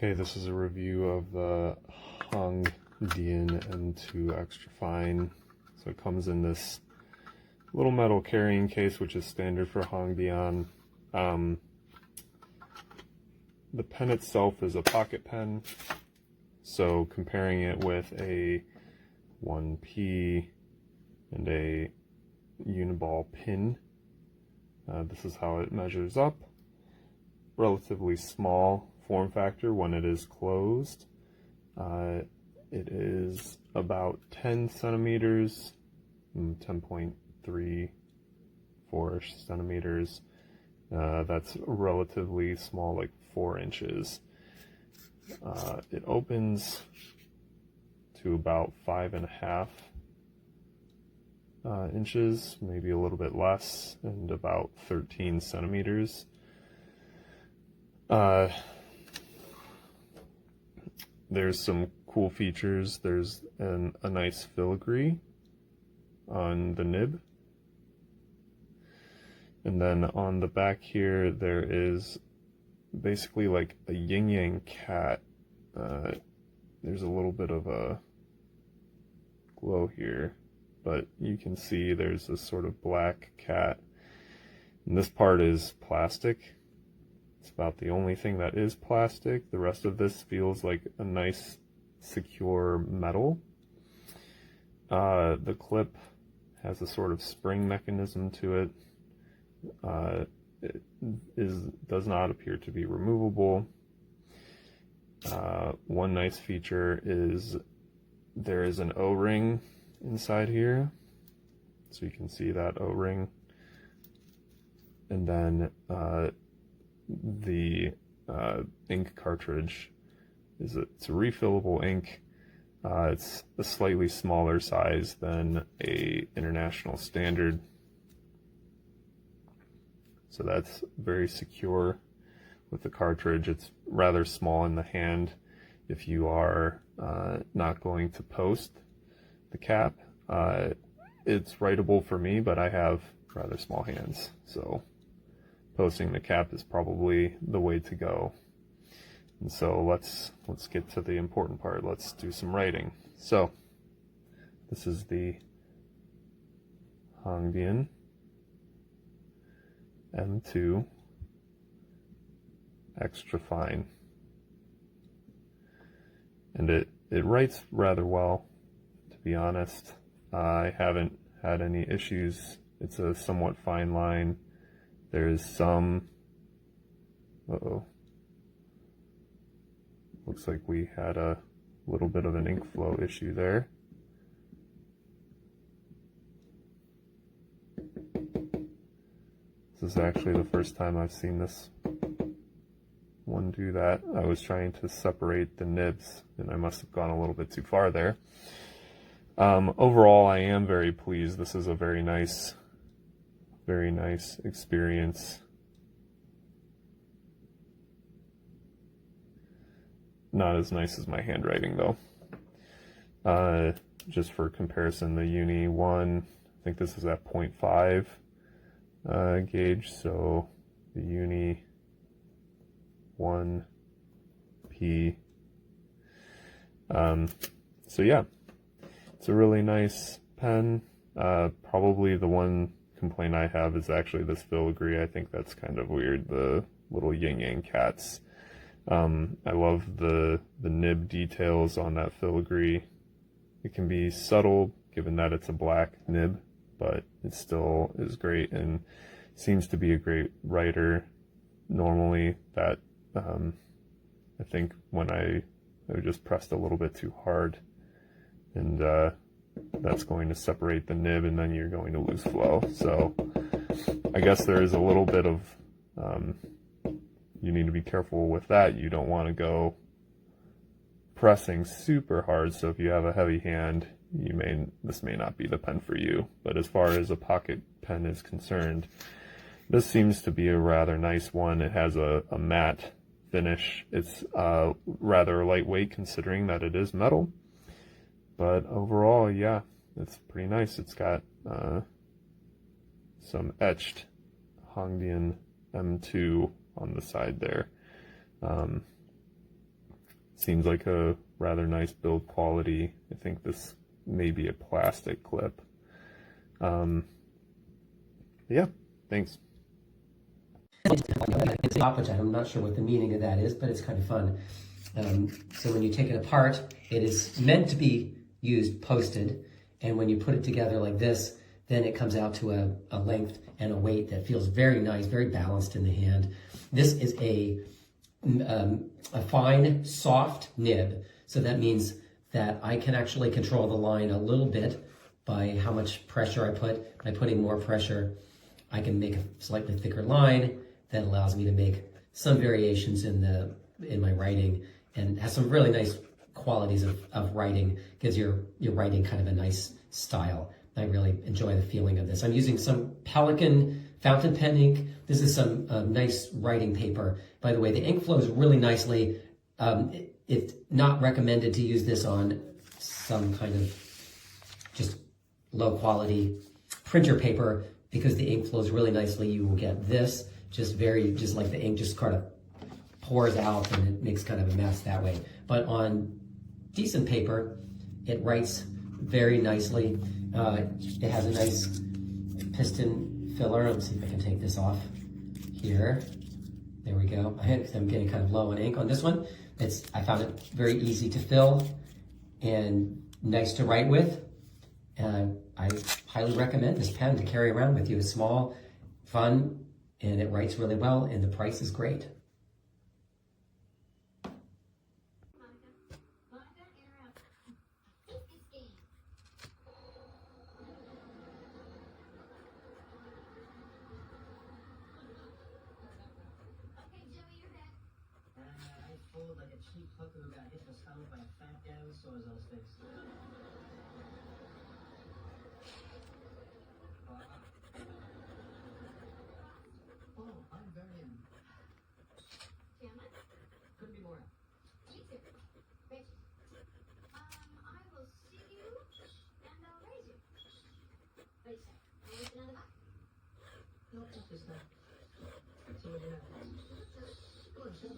Okay, this is a review of the Hongdian M2 Extra Fine. So it comes in this little metal carrying case, which is standard for Hongdian. The pen itself is a pocket pen, so comparing it with a 1P and a uniball pin, this is how it measures up. Relatively small form factor when it is closed. It is about 10 centimeters, 10.34-ish centimeters. That's relatively small, like 4 inches. It opens to about 5.5 inches, maybe a little bit less, and about 13 centimeters. There's some cool features. There's a nice filigree on the nib. And then on the back here, there is basically like a yin-yang cat. There's a little bit of a glow here, but you can see there's a sort of black cat. And this part is plastic. It's about the only thing that is plastic. The rest of this feels like a nice, secure metal. The clip has a sort of spring mechanism to it. It does not appear to be removable. One nice feature is there is an O-ring inside here, so you can see that O-ring. And then the ink cartridge it's a refillable ink. It's a slightly smaller size than a international standard, so that's very secure with the cartridge. It's rather small in the hand if you are not going to post the cap. It's writable for me, but I have rather small hands, so posting the cap is probably the way to go. And so let's get to the important part. Let's do some writing. So this is the Hongdian M2 Extra Fine, and it writes rather well, to be honest. I haven't had any issues. It's a somewhat fine line. There is some, looks like we had a little bit of an ink flow issue there. This is actually the first time I've seen this one do that. I was trying to separate the nibs, and I must have gone a little bit too far there. Overall, I am very pleased. This is a very nice experience. Not as nice as my handwriting, though. Just for comparison, the Uni 1, I think this is at 0.5 gauge, so the Uni 1P. So yeah, it's a really nice pen. Probably the one complaint I have is actually this filigree. I think that's kind of weird, the little yin-yang cats. I love the nib details on that filigree. It can be subtle given that it's a black nib, but it still is great and seems to be a great writer. Normally that I think when I just pressed a little bit too hard, and that's going to separate the nib, and then you're going to lose flow. So I guess there is a little bit of you need to be careful with that. You don't want to go pressing super hard, so if you have a heavy hand, this may not be the pen for you. But as far as a pocket pen is concerned, this seems to be a rather nice one. It has a matte finish. It's rather lightweight considering that it is metal, but overall, yeah, it's pretty nice. It's got some etched Hongdian M2 on the side there. seems like a rather nice build quality. I think this may be a plastic clip. Yeah, thanks. It's opposite. I'm not sure what the meaning of that is, but it's kind of fun. So when you take it apart, it is meant to be used posted, and when you put it together like this, then it comes out to a length and a weight that feels very nice, very balanced in the hand. This is a fine, soft nib, so that means that I can actually control the line a little bit by how much pressure I put. By putting more pressure, I can make a slightly thicker line that allows me to make some variations in my writing, and has some really nice qualities of writing. Gives your writing kind of a nice style. I really enjoy the feeling of this. I'm using some Pelikan fountain pen ink. This is some nice writing paper. By the way, the ink flows really nicely. It's not recommended to use this on some kind of just low quality printer paper, because the ink flows really nicely. You will get this just like the ink just kind of pours out and it makes kind of a mess that way. But on decent paper, it writes very nicely. It has a nice piston filler. Let's see if I can take this off here. There we go. I'm getting kind of low on ink on this one. I found it very easy to fill and nice to write with. I highly recommend this pen to carry around with you. It's small, fun, and it writes really well, and the price is great. Like a cheap hooker who got hit in the stomach by a fat guy with sawzall sticks. Oh, I'm very in. Couldn't be more. You too. Rachel. I will see you and I'll raise you. What do you say? I need another bite? No, just this time. See what you have. Go on, show me.